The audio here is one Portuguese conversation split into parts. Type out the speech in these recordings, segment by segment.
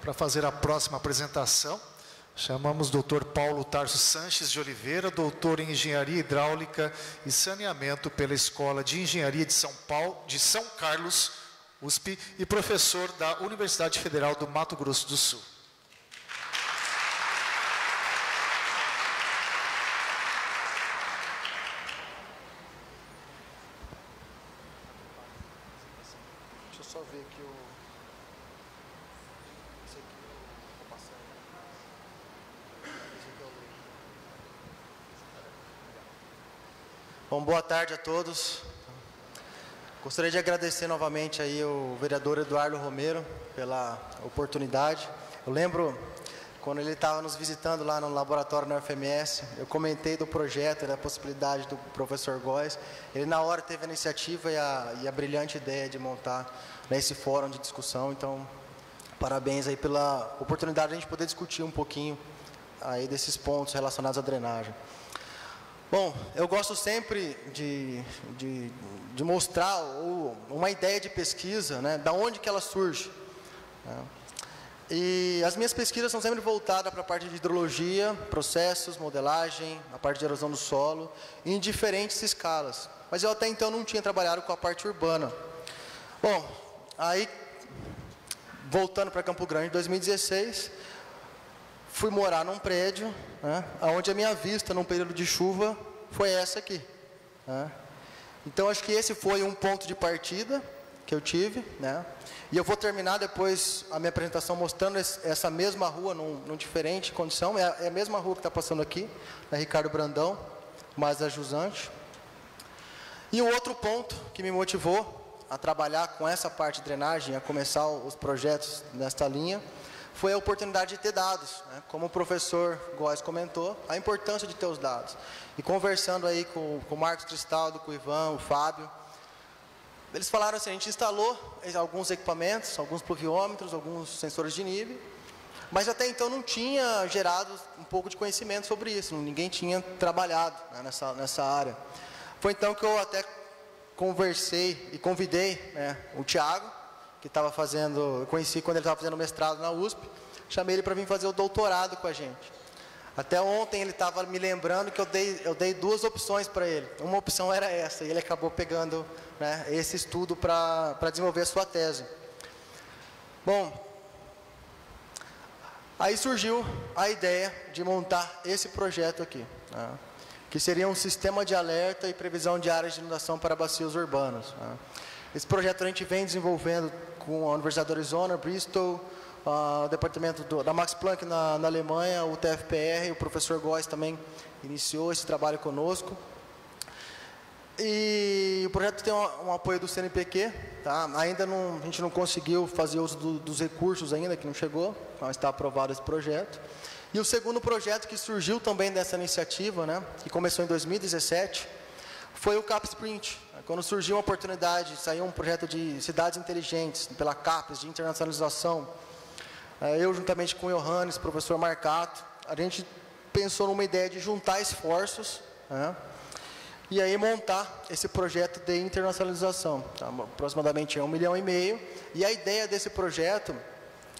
Para fazer a próxima apresentação, chamamos o Dr. Paulo Tarso Sanches de Oliveira, doutor em Engenharia Hidráulica e Saneamento pela Escola de Engenharia de São Carlos, USP, e professor da Universidade Federal do Mato Grosso do Sul. Deixa eu só ver aqui o... Esse aqui eu vou passar. Esse aqui é o link. Bom, boa tarde a todos. Gostaria de agradecer novamente aí o vereador Eduardo Romero pela oportunidade. Eu lembro quando ele estava nos visitando lá no laboratório na UFMS, eu comentei do projeto e da possibilidade do professor Góes. Ele na hora teve a iniciativa e a brilhante ideia de montar esse fórum de discussão. Então, parabéns aí pela oportunidade de a gente poder discutir um pouquinho aí desses pontos relacionados à drenagem. Bom, eu gosto sempre de mostrar uma ideia de pesquisa, né, da onde que ela surge. Né? E as minhas pesquisas são sempre voltadas para a parte de hidrologia, processos, modelagem, a parte de erosão do solo, em diferentes escalas. Mas eu até então não tinha trabalhado com a parte urbana. Bom, aí, voltando para Campo Grande, em 2016... fui morar num prédio, né, onde a minha vista, num período de chuva, foi essa aqui. Né. Então, acho que esse foi um ponto de partida que eu tive. Né, e eu vou terminar depois a minha apresentação mostrando essa mesma rua, num diferente condição. É a mesma rua que está passando aqui, na Ricardo Brandão, mais a jusante. E o outro ponto que me motivou a trabalhar com essa parte de drenagem, a começar os projetos nesta linha, foi a oportunidade de ter dados, né? Como o professor Góes comentou, a importância de ter os dados. E conversando aí com o Marcos Cristaldo, com o Ivan, o Fábio, eles falaram assim, a gente instalou alguns equipamentos, alguns pluviômetros, alguns sensores de nível, mas até então não tinha gerado um pouco de conhecimento sobre isso, ninguém tinha trabalhado, né, nessa área. Foi então que eu até conversei e convidei, né, o Thiago, que estava fazendo, eu conheci quando ele estava fazendo mestrado na USP, chamei ele para vir fazer o doutorado com a gente. Até ontem ele estava me lembrando que eu dei duas opções para ele. Uma opção era essa, e ele acabou pegando, né, esse estudo para desenvolver a sua tese. Bom, aí surgiu a ideia de montar esse projeto aqui, né, que seria um sistema de alerta e previsão de áreas de inundação para bacias urbanas. Né. Esse projeto a gente vem desenvolvendo com a Universidade do Arizona, Bristol, o departamento da Max Planck na Alemanha, o TFPR, o professor Góes também iniciou esse trabalho conosco. E o projeto tem um apoio do CNPq, tá? Ainda não, a gente não conseguiu fazer uso dos recursos ainda, que não chegou, mas está aprovado esse projeto. E o segundo projeto que surgiu também dessa iniciativa, né, que começou em 2017, foi o CapSprint. Quando surgiu uma oportunidade, saiu um projeto de cidades inteligentes, pela CAPES, de internacionalização, eu juntamente com o Johannes, professor Marcato, a gente pensou numa ideia de juntar esforços, né, e aí montar esse projeto de internacionalização, tá, aproximadamente 1,5 milhão, e a ideia desse projeto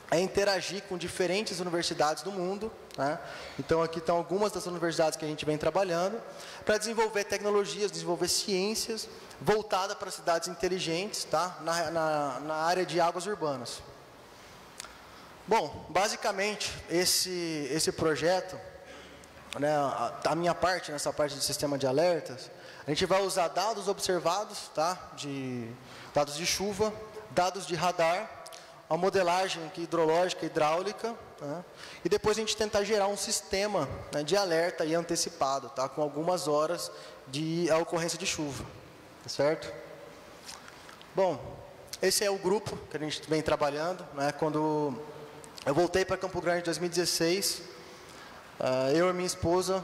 é interagir com diferentes universidades do mundo, né? Então aqui estão algumas das universidades que a gente vem trabalhando, para desenvolver tecnologias, desenvolver ciências, voltada para cidades inteligentes, tá? na área de águas urbanas. Bom, basicamente, esse projeto, né, a minha parte, nessa parte de sistema de alertas, a gente vai usar dados observados, tá? Dados de chuva, dados de radar, a modelagem aqui, hidrológica e hidráulica, né? E depois a gente tentar gerar um sistema, né, de alerta aí antecipado, tá? Com algumas horas de ocorrência de chuva, tá certo? Bom, esse é o grupo que a gente vem trabalhando, né? Quando eu voltei para Campo Grande em 2016, eu e minha esposa,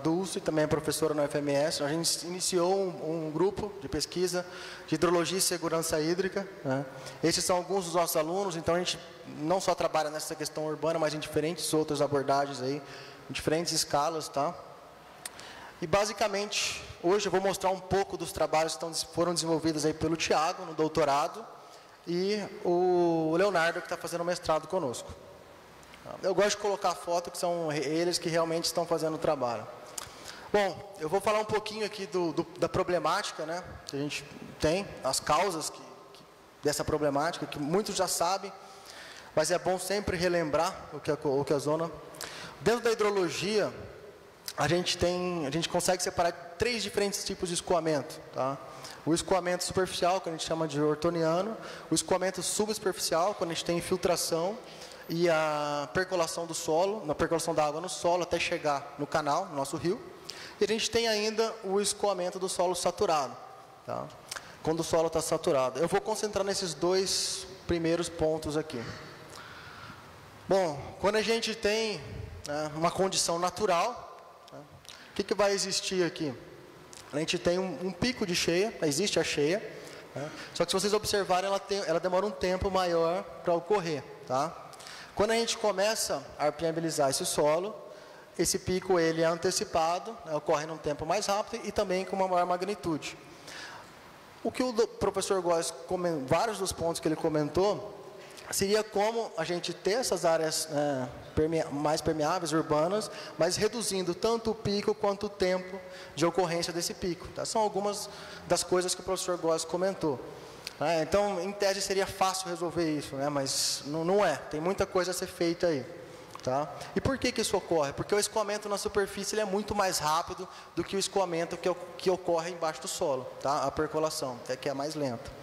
Dulce, também é professora na UFMS, a gente iniciou um grupo de pesquisa de hidrologia e segurança hídrica, né? Esses são alguns dos nossos alunos, então a gente não só trabalha nessa questão urbana, mas em diferentes outras abordagens aí, em diferentes escalas, tá? E basicamente, hoje eu vou mostrar um pouco dos trabalhos que foram desenvolvidos aí pelo Thiago, no doutorado, e o Leonardo, que está fazendo mestrado conosco. Eu gosto de colocar foto, que são eles que realmente estão fazendo o trabalho. Bom, eu vou falar um pouquinho aqui da problemática, né, que a gente tem, as causas dessa problemática, que muitos já sabem, mas é bom sempre relembrar o que a zona... Dentro da hidrologia, a gente consegue separar 3 diferentes tipos de escoamento, tá? O escoamento superficial, que a gente chama de ortoniano, o escoamento subsuperficial, quando a gente tem infiltração, e a percolação do solo, na percolação da água no solo, até chegar no canal, no nosso rio. E a gente tem ainda o escoamento do solo saturado, tá? Quando o solo está saturado. Eu vou concentrar nesses 2 primeiros pontos aqui. Bom, quando a gente tem, né, uma condição natural, né, o que vai existir aqui? A gente tem um pico de cheia, existe a cheia, né, só que se vocês observarem, ela demora um tempo maior para ocorrer, tá? Quando a gente começa a permeabilizar esse solo, esse pico ele é antecipado, né, ocorre num tempo mais rápido e também com uma maior magnitude. O que o professor Góes, vários dos pontos que ele comentou, seria como a gente ter essas áreas mais permeáveis, urbanas, mas reduzindo tanto o pico quanto o tempo de ocorrência desse pico. Tá? São algumas das coisas que o professor Góes comentou. Então, em tese, seria fácil resolver isso, né? Mas não é. Tem muita coisa a ser feita aí. Tá? E por que isso ocorre? Porque o escoamento na superfície ele é muito mais rápido do que o escoamento que ocorre embaixo do solo, tá? A percolação, que é mais lenta.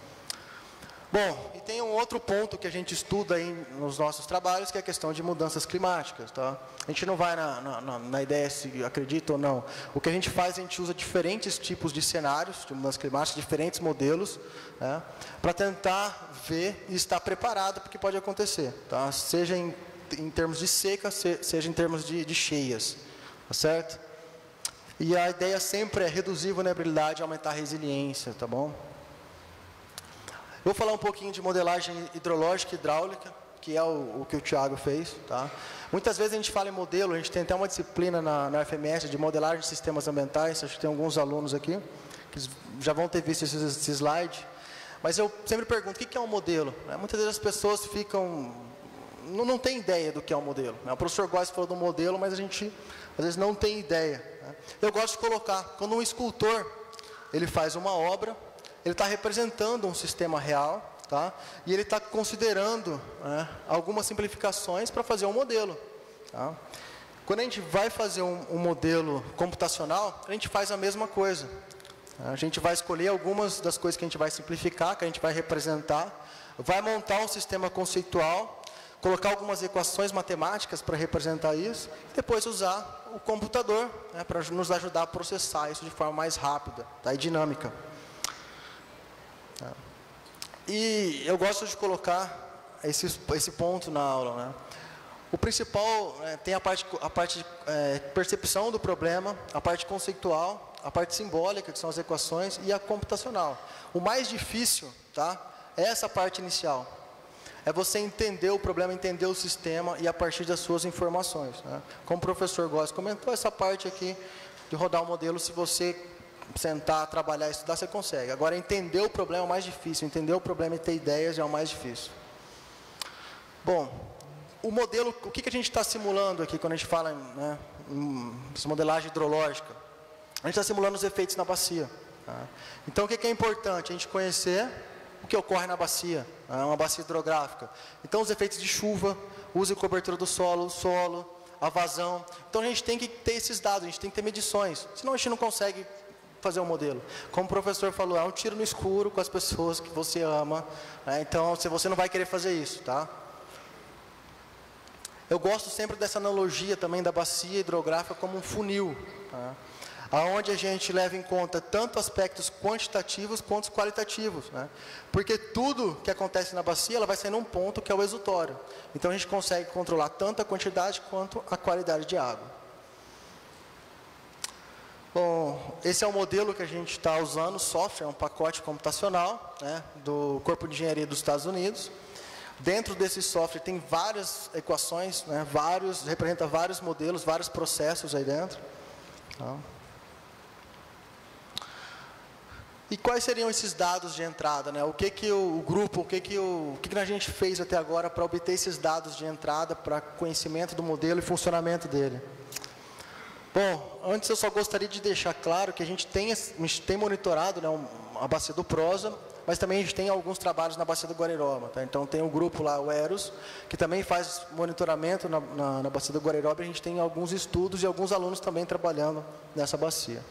Bom, e tem um outro ponto que a gente estuda aí nos nossos trabalhos, que é a questão de mudanças climáticas. Tá? A gente não vai na ideia se acredita ou não. O que a gente faz, a gente usa diferentes tipos de cenários de mudanças climáticas, diferentes modelos, né, para tentar ver e estar preparado para o que pode acontecer. Tá? Seja em termos de seca, seja em termos de cheias. Tá certo? E a ideia sempre é reduzir a vulnerabilidade e aumentar a resiliência. Tá bom? Vou falar um pouquinho de modelagem hidrológica e hidráulica, que é o que o Thiago fez. Tá? Muitas vezes a gente fala em modelo, a gente tem até uma disciplina na FMS de modelagem de sistemas ambientais, acho que tem alguns alunos aqui, que já vão ter visto esse slide. Mas eu sempre pergunto, o que é um modelo? Muitas vezes as pessoas não tem ideia do que é um modelo. O professor Góes falou do modelo, mas a gente às vezes não tem ideia. Eu gosto de colocar, quando um escultor ele faz uma obra, ele está representando um sistema real, tá? E ele está considerando, né, algumas simplificações para fazer um modelo. Tá? Quando a gente vai fazer um modelo computacional, a gente faz a mesma coisa. A gente vai escolher algumas das coisas que a gente vai simplificar, que a gente vai representar, vai montar um sistema conceitual, colocar algumas equações matemáticas para representar isso, e depois usar o computador, né, para nos ajudar a processar isso de forma mais rápida, tá, e dinâmica. E eu gosto de colocar esse ponto na aula. Né? O principal, tem a parte de percepção do problema, a parte conceitual, a parte simbólica, que são as equações, e a computacional. O mais difícil, tá, é essa parte inicial. É você entender o problema, entender o sistema e a partir das suas informações. Né? Como o professor Góes comentou, essa parte aqui de rodar o modelo, se você sentar, trabalhar, estudar, você consegue. Agora, entender o problema é o mais difícil. Entender o problema e ter ideias é o mais difícil. Bom, o modelo, o que a gente está simulando aqui quando a gente fala, né, em modelagem hidrológica? A gente está simulando os efeitos na bacia. Tá? Então, o que é importante? A gente conhecer o que ocorre na bacia, uma bacia hidrográfica. Então, os efeitos de chuva, uso e cobertura do solo, a vazão. Então, a gente tem que ter esses dados, a gente tem que ter medições. Senão, a gente não consegue fazer um modelo. Como o professor falou, é um tiro no escuro com as pessoas que você ama. Né? Então, você não vai querer fazer isso. Tá? Eu gosto sempre dessa analogia também da bacia hidrográfica como um funil. Tá? Onde a gente leva em conta tanto aspectos quantitativos quanto qualitativos. Né? Porque tudo que acontece na bacia, ela vai sair num ponto que é o exutório. Então, a gente consegue controlar tanto a quantidade quanto a qualidade de água. Bom, esse é o modelo que a gente está usando, o software, é um pacote computacional, né, do Corpo de Engenharia dos Estados Unidos. Dentro desse software tem várias equações, né, representa vários modelos, vários processos aí dentro. Tá? E quais seriam esses dados de entrada, né? O que o grupo, o que a gente fez até agora para obter esses dados de entrada, para conhecimento do modelo e funcionamento dele? Bom, antes eu só gostaria de deixar claro que a gente tem monitorado, né, a bacia do Prosa, mas também a gente tem alguns trabalhos na bacia do Guariroba, tá? Então tem o grupo lá, o Eros, que também faz monitoramento na bacia do Guariroba, e a gente tem alguns estudos e alguns alunos também trabalhando nessa bacia.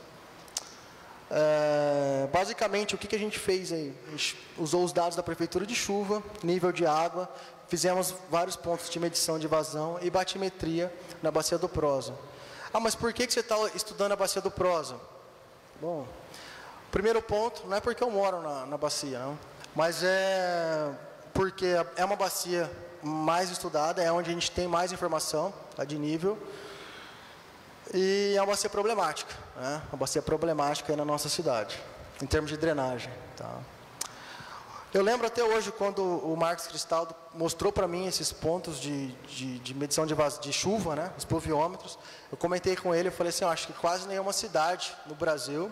Basicamente, o que a gente fez aí? A gente usou os dados da Prefeitura de Chuva, nível de água, fizemos vários pontos de medição de vazão e batimetria na bacia do Prosa. Ah, mas por que você está estudando a bacia do Prosa? Bom, primeiro ponto, não é porque eu moro na bacia, não, mas é porque é uma bacia mais estudada, é onde a gente tem mais informação, tá, de nível, e é uma bacia problemática, né? Uma bacia problemática aí na nossa cidade, em termos de drenagem. Tá? Eu lembro até hoje, quando o Marcos Cristaldo mostrou para mim esses pontos de medição de chuva, né? Os pluviômetros, eu comentei com ele, eu falei assim, eu acho que quase nenhuma cidade no Brasil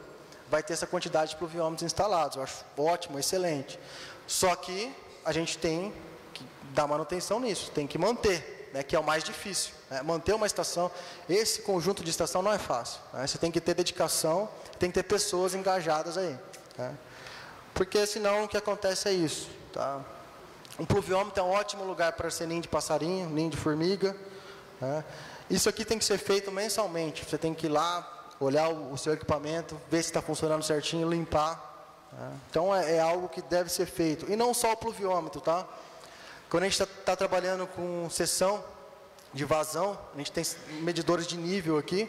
vai ter essa quantidade de pluviômetros instalados. Eu acho ótimo, excelente. Só que a gente tem que dar manutenção nisso, tem que manter, né, que é o mais difícil. Né? Manter uma estação, esse conjunto de estação não é fácil. Né? Você tem que ter dedicação, tem que ter pessoas engajadas aí. Né? Porque senão o que acontece é isso. Tá? Um pluviômetro é um ótimo lugar para ser ninho de passarinho, ninho de formiga. Né? Isso aqui tem que ser feito mensalmente. Você tem que ir lá, olhar o seu equipamento, ver se está funcionando certinho, limpar. Né? Então é algo que deve ser feito. E não só o pluviômetro, tá? Quando a gente está trabalhando com seção de vazão, a gente tem medidores de nível aqui.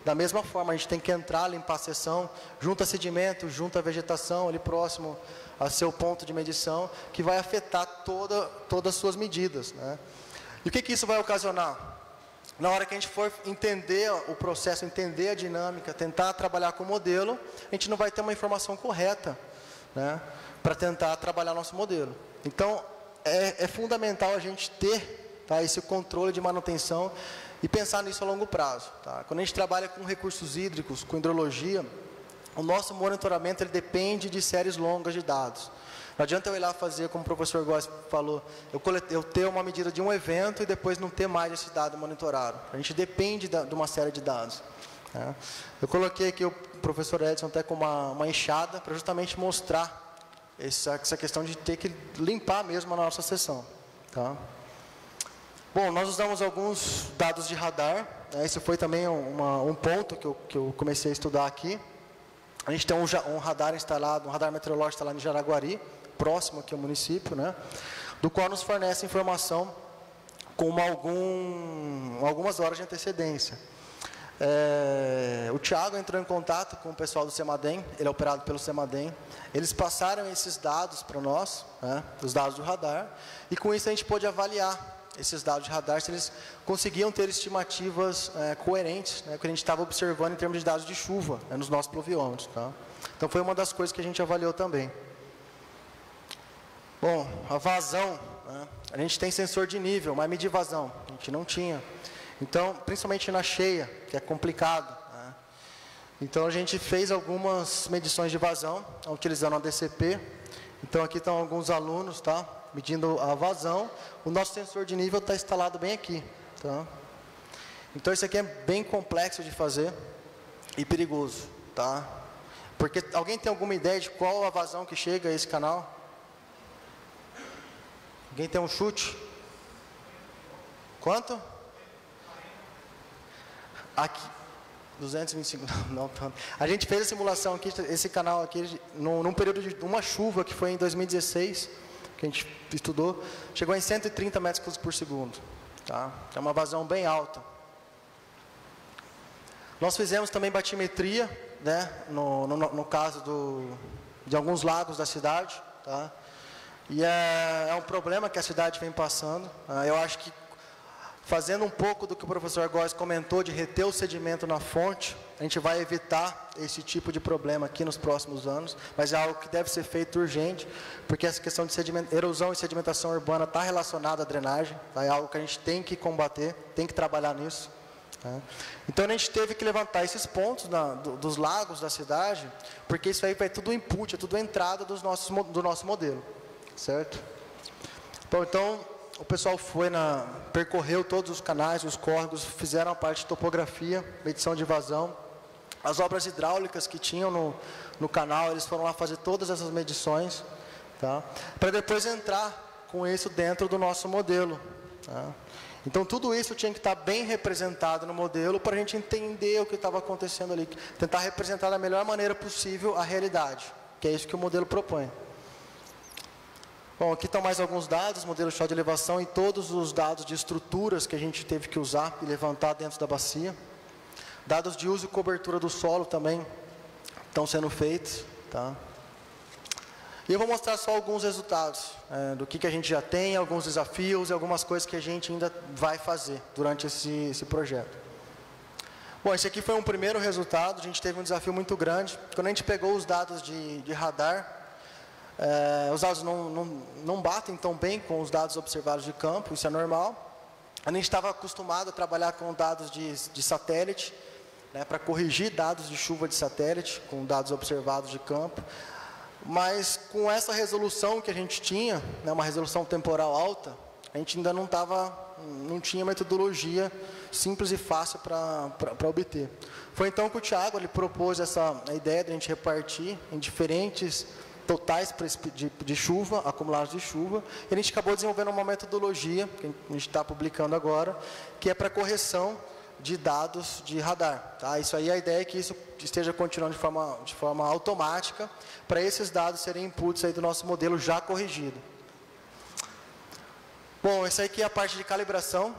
Da mesma forma, a gente tem que entrar, limpar a seção, junto a sedimento, junto a vegetação, ali próximo ao seu ponto de medição, que vai afetar todas as suas medidas. Né? E o que isso vai ocasionar? Na hora que a gente for entender o processo, entender a dinâmica, tentar trabalhar com o modelo, a gente não vai ter uma informação correta, né, para tentar trabalhar nosso modelo. Então, é fundamental a gente ter, tá, esse controle de manutenção e pensar nisso a longo prazo. Tá? Quando a gente trabalha com recursos hídricos, com hidrologia, o nosso monitoramento ele depende de séries longas de dados. Não adianta eu ir lá fazer, como o professor Góes falou, eu ter uma medida de um evento e depois não ter mais esse dado monitorado. A gente depende de uma série de dados. Tá? Eu coloquei aqui o professor Edson até com uma enxada para justamente mostrar essa questão de ter que limpar mesmo a nossa seção. Tá? Bom, nós usamos alguns dados de radar. Né? Esse foi também um ponto que eu comecei a estudar aqui. A gente tem um radar instalado, um radar meteorológico instalado em Jaraguari, próximo aqui ao município, né? Do qual nos fornece informação com algumas horas de antecedência. O Thiago entrou em contato com o pessoal do CEMADEM, ele é operado pelo CEMADEM. Eles passaram esses dados para nós, né, os dados do radar, e com isso a gente pôde avaliar esses dados de radar, se eles conseguiam ter estimativas coerentes, né, que a gente estava observando em termos de dados de chuva, né, nos nossos pluviômetros. Tá? Então foi uma das coisas que a gente avaliou também. Bom, a vazão, né, a gente tem sensor de nível, mas medir vazão, a gente não tinha. Então, principalmente na cheia, que é complicado. Né? Então, a gente fez algumas medições de vazão, utilizando a DCP. Então, aqui estão alguns alunos, tá? Medindo a vazão. O nosso sensor de nível está instalado bem aqui. Tá? Então, isso aqui é bem complexo de fazer e perigoso. Tá? Porque alguém tem alguma ideia de qual a vazão que chega a esse canal? Alguém tem um chute? Quanto? Aqui, 225, não tanto. A gente fez a simulação aqui, esse canal aqui, num período de uma chuva que foi em 2016, que a gente estudou, chegou em 130 metros cúbicos por segundo. Tá? É uma vazão bem alta. Nós fizemos também batimetria, né, no caso de alguns lagos da cidade. Tá? E é um problema que a cidade vem passando. Eu acho que, fazendo um pouco do que o professor Góes comentou, de reter o sedimento na fonte, a gente vai evitar esse tipo de problema aqui nos próximos anos, mas é algo que deve ser feito urgente, porque essa questão de erosão e sedimentação urbana está relacionada à drenagem, tá? É algo que a gente tem que combater, tem que trabalhar nisso. Né? Então, a gente teve que levantar esses pontos dos lagos da cidade, porque isso aí vai tudo input, é tudo entrada do nosso modelo, certo? Bom, então, o pessoal percorreu todos os canais, os córregos, fizeram a parte de topografia, medição de vazão. As obras hidráulicas que tinham no canal, eles foram lá fazer todas essas medições, tá? Para depois entrar com isso dentro do nosso modelo. Tá? Então, tudo isso tinha que estar bem representado no modelo para a gente entender o que estava acontecendo ali. Tentar representar da melhor maneira possível a realidade, que é isso que o modelo propõe. Bom, aqui estão mais alguns dados, modelo de elevação e todos os dados de estruturas que a gente teve que usar e levantar dentro da bacia. Dados de uso e cobertura do solo também estão sendo feitos. Tá? E eu vou mostrar só alguns resultados do que a gente já tem, alguns desafios e algumas coisas que a gente ainda vai fazer durante esse projeto. Bom, esse aqui foi um primeiro resultado, a gente teve um desafio muito grande. Quando a gente pegou os dados de radar, os dados não batem tão bem com os dados observados de campo, isso é normal. A gente estava acostumado a trabalhar com dados de satélite, né, para corrigir dados de chuva de satélite, com dados observados de campo. Mas com essa resolução que a gente tinha, né, uma resolução temporal alta, a gente ainda não tinha metodologia simples e fácil para obter. Foi então que o Thiago ele propôs a ideia de a gente repartir em diferentes totais de chuva, acumulados de chuva, e a gente acabou desenvolvendo uma metodologia, que a gente está publicando agora, que é para correção de dados de radar. Tá? Isso aí, a ideia é que isso esteja continuando de forma automática, para esses dados serem inputs aí do nosso modelo já corrigido. Bom, essa aqui é a parte de calibração.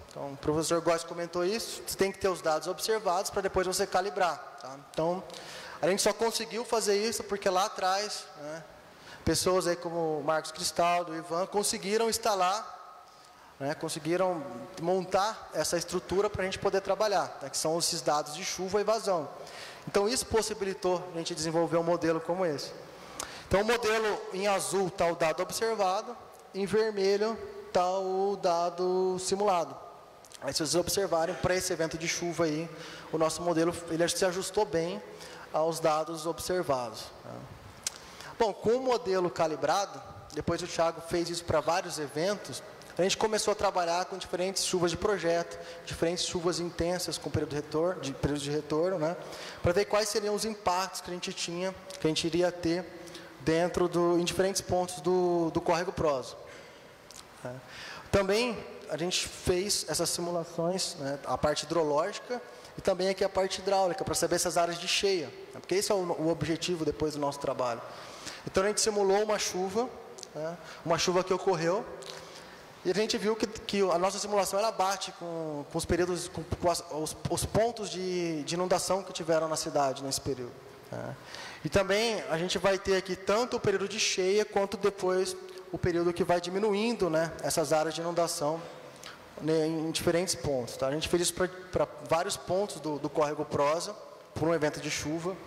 Então, o professor Góes comentou isso, você tem que ter os dados observados para depois você calibrar. Tá? Então, a gente só conseguiu fazer isso porque lá atrás, né, pessoas aí como o Marcos Cristaldo, o Ivan, conseguiram instalar, né, conseguiram montar essa estrutura para a gente poder trabalhar, né, que são esses dados de chuva e vazão. Então, isso possibilitou a gente desenvolver um modelo como esse. Então, o modelo em azul está o dado observado, em vermelho está o dado simulado. Aí, se vocês observarem, para esse evento de chuva aí, o nosso modelo ele se ajustou bem aos dados observados. Bom, com o modelo calibrado, depois o Thiago fez isso para vários eventos, a gente começou a trabalhar com diferentes chuvas de projeto, diferentes chuvas intensas com período de retorno, né, para ver quais seriam os impactos que a gente iria ter em diferentes pontos do córrego Prosa. Também a gente fez essas simulações, né, a parte hidrológica e também aqui a parte hidráulica, para saber essas áreas de cheia, né, porque esse é o objetivo depois do nosso trabalho. Então a gente simulou uma chuva, né, uma chuva que ocorreu, e a gente viu que a nossa simulação ela bate com os períodos, com os pontos de inundação que tiveram na cidade nesse período. Né. E também a gente vai ter aqui tanto o período de cheia, quanto depois o período que vai diminuindo, né, essas áreas de inundação, né, em diferentes pontos. Tá? A gente fez isso para vários pontos do córrego Prosa, por um evento de chuva,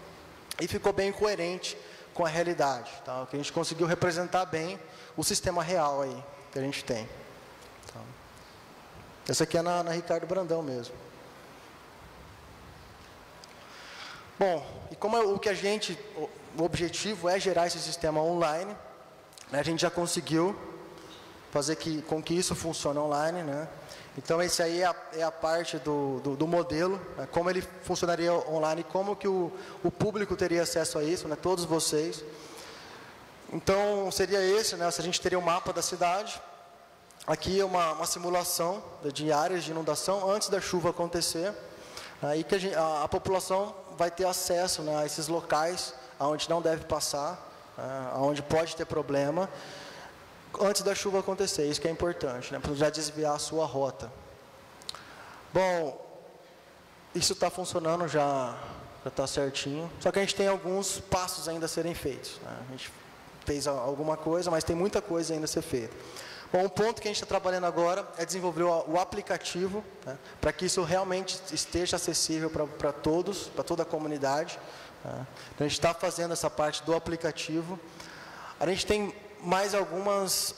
e ficou bem coerente com a realidade. Tá? Que a gente conseguiu representar bem o sistema real aí que a gente tem. Tá? Essa aqui é na Ricardo Brandão mesmo. Bom, e como o objetivo é gerar esse sistema online, né, a gente já conseguiu fazer com que isso funcione online, né? Então, esse aí é a parte do modelo, né, como ele funcionaria online, como que o público teria acesso a isso, né, todos vocês. Então, seria esse, né, se a gente teria um mapa da cidade, aqui é uma simulação de áreas de inundação antes da chuva acontecer, aí que a população vai ter acesso, né, a esses locais onde não deve passar, onde pode ter problema, antes da chuva acontecer, isso que é importante, né, para já desviar a sua rota. Bom, isso está funcionando, já está certinho, só que a gente tem alguns passos ainda a serem feitos. Né? A gente fez alguma coisa, mas tem muita coisa ainda a ser feita. Bom, um ponto que a gente está trabalhando agora é desenvolver o aplicativo, né, para que isso realmente esteja acessível para todos, para toda a comunidade. Né? Então, a gente está fazendo essa parte do aplicativo. A gente tem mais alguns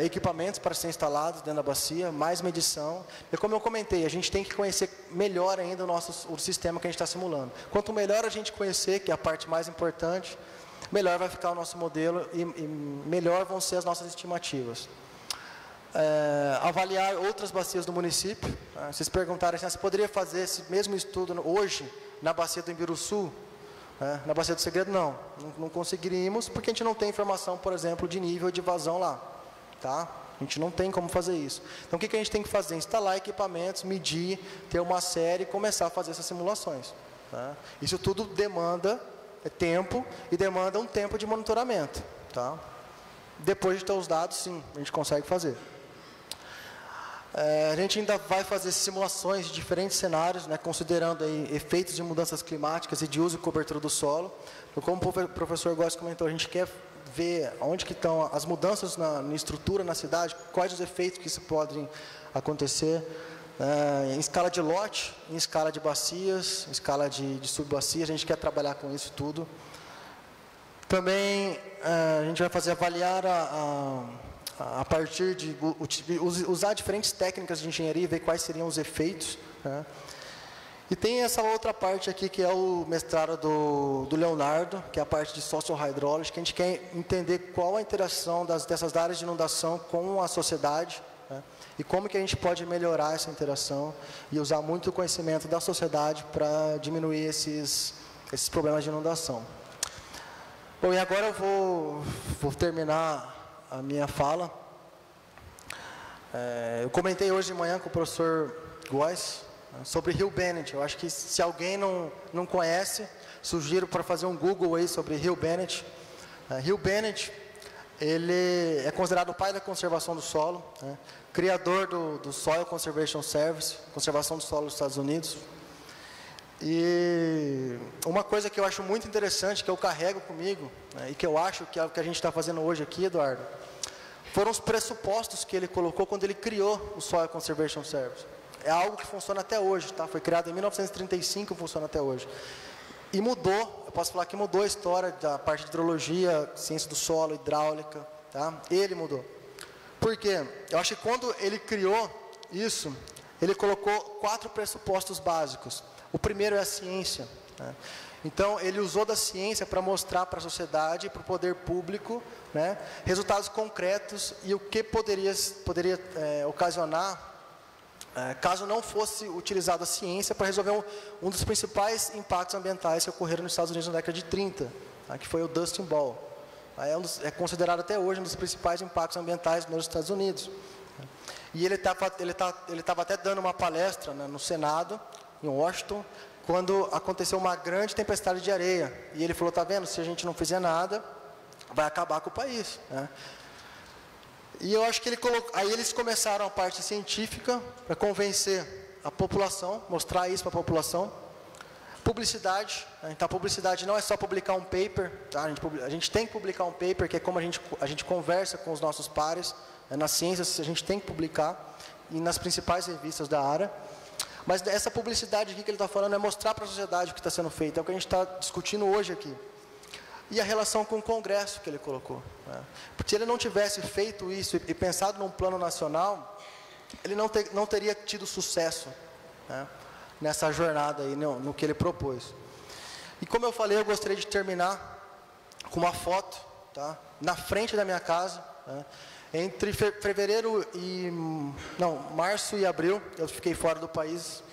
equipamentos para ser instalados dentro da bacia, mais medição. E como eu comentei, a gente tem que conhecer melhor ainda o sistema que a gente está simulando. Quanto melhor a gente conhecer, que é a parte mais importante, melhor vai ficar o nosso modelo e melhor vão ser as nossas estimativas. Avaliar outras bacias do município. Vocês perguntaram assim, você poderia fazer esse mesmo estudo hoje na bacia do Imbiruçu? Na bacia do Segredo, não conseguiríamos, porque a gente não tem informação, por exemplo, de nível de vazão lá. Tá? A gente não tem como fazer isso. Então, o que a gente tem que fazer? Instalar equipamentos, medir, ter uma série e começar a fazer essas simulações. Tá? Isso tudo demanda tempo e demanda um tempo de monitoramento. Tá? Depois de ter os dados, sim, a gente consegue fazer. A gente ainda vai fazer simulações de diferentes cenários, né, considerando aí efeitos de mudanças climáticas e de uso e cobertura do solo. Então, como o professor Góes comentou, a gente quer ver onde que estão as mudanças na estrutura na cidade, quais os efeitos que isso podem acontecer, em escala de lote, em escala de bacias, em escala de subbacias, a gente quer trabalhar com isso tudo. Também a gente vai avaliar a partir de usar diferentes técnicas de engenharia e ver quais seriam os efeitos. Né? E tem essa outra parte aqui que é o mestrado do Leonardo, que é a parte de sociohidrology, que a gente quer entender qual a interação dessas áreas de inundação com a sociedade, né? E como que a gente pode melhorar essa interação e usar muito o conhecimento da sociedade para diminuir esses problemas de inundação. Bom, e agora eu vou terminar a minha fala. Eu comentei hoje de manhã com o professor Góes sobre Rio Bennett. Eu acho que se alguém não conhece, sugiro para fazer um Google aí sobre Rio Bennett. Rio Bennett, ele é considerado o pai da conservação do solo, né? Criador do Soil Conservation Service, conservação do solo dos Estados Unidos. E uma coisa que eu acho muito interessante, que eu carrego comigo, né, e que eu acho que é o que a gente está fazendo hoje aqui, Eduardo, foram os pressupostos que ele colocou quando ele criou o Soil Conservation Service. É algo que funciona até hoje, tá? Foi criado em 1935 e funciona até hoje. E mudou, eu posso falar que mudou a história da parte de hidrologia, ciência do solo, hidráulica, tá? Ele mudou. Por quê? Eu acho que quando ele criou isso, ele colocou 4 pressupostos básicos. O primeiro é a ciência. Né? Então, ele usou da ciência para mostrar para a sociedade, para o poder público, né, resultados concretos e o que poderia ocasionar, caso não fosse utilizada a ciência para resolver um dos principais impactos ambientais que ocorreram nos Estados Unidos na década de 30, tá, que foi o Dust Bowl. É considerado até hoje um dos principais impactos ambientais nos Estados Unidos. E ele estava até dando uma palestra, né, no Senado, em Washington, quando aconteceu uma grande tempestade de areia. E ele falou, tá vendo, se a gente não fizer nada, vai acabar com o país. Né? E eu acho que aí eles começaram a parte científica para convencer a população, mostrar isso para a população. Publicidade, né? Então a publicidade não é só publicar um paper, tá? A gente tem que publicar um paper, que é como a gente conversa com os nossos pares, na ciência a gente tem que publicar, e nas principais revistas da área. Mas essa publicidade aqui que ele está falando é mostrar para a sociedade o que está sendo feito, é o que a gente está discutindo hoje aqui. E a relação com o Congresso que ele colocou. Né? Porque se ele não tivesse feito isso e pensado num plano nacional, ele não teria tido sucesso, né, nessa jornada aí, no que ele propôs. E como eu falei, eu gostaria de terminar com uma foto, tá, na frente da minha casa, né, entre março e abril, eu fiquei fora do país,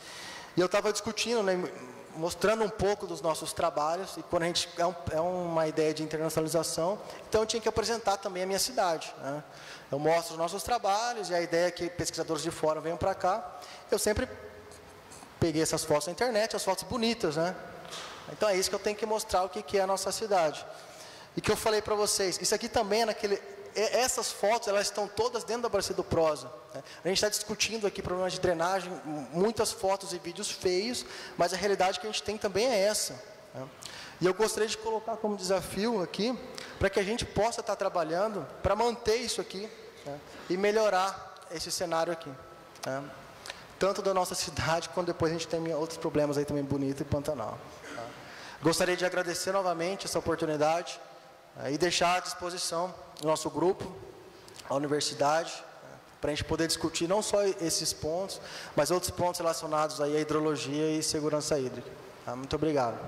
e eu estava discutindo, né, mostrando um pouco dos nossos trabalhos, e quando a gente é uma ideia de internacionalização, então eu tinha que apresentar também a minha cidade. Né? Eu mostro os nossos trabalhos, e a ideia é que pesquisadores de fora venham para cá. Eu sempre peguei essas fotos na internet, as fotos bonitas, né? Então é isso que eu tenho que mostrar, o que é a nossa cidade. E que eu falei para vocês, isso aqui também é essas fotos, elas estão todas dentro da bacia do Prosa. Né? A gente está discutindo aqui problemas de drenagem, muitas fotos e vídeos feios, mas a realidade que a gente tem também é essa. Né? E eu gostaria de colocar como desafio aqui, para que a gente possa estar trabalhando para manter isso aqui, né, e melhorar esse cenário aqui. Né? Tanto da nossa cidade, quanto depois a gente tem outros problemas aí também, Bonito e Pantanal. Tá? Gostaria de agradecer novamente essa oportunidade. e deixar à disposição o nosso grupo, a universidade, para a gente poder discutir não só esses pontos, mas outros pontos relacionados aí à hidrologia e segurança hídrica. Muito obrigado.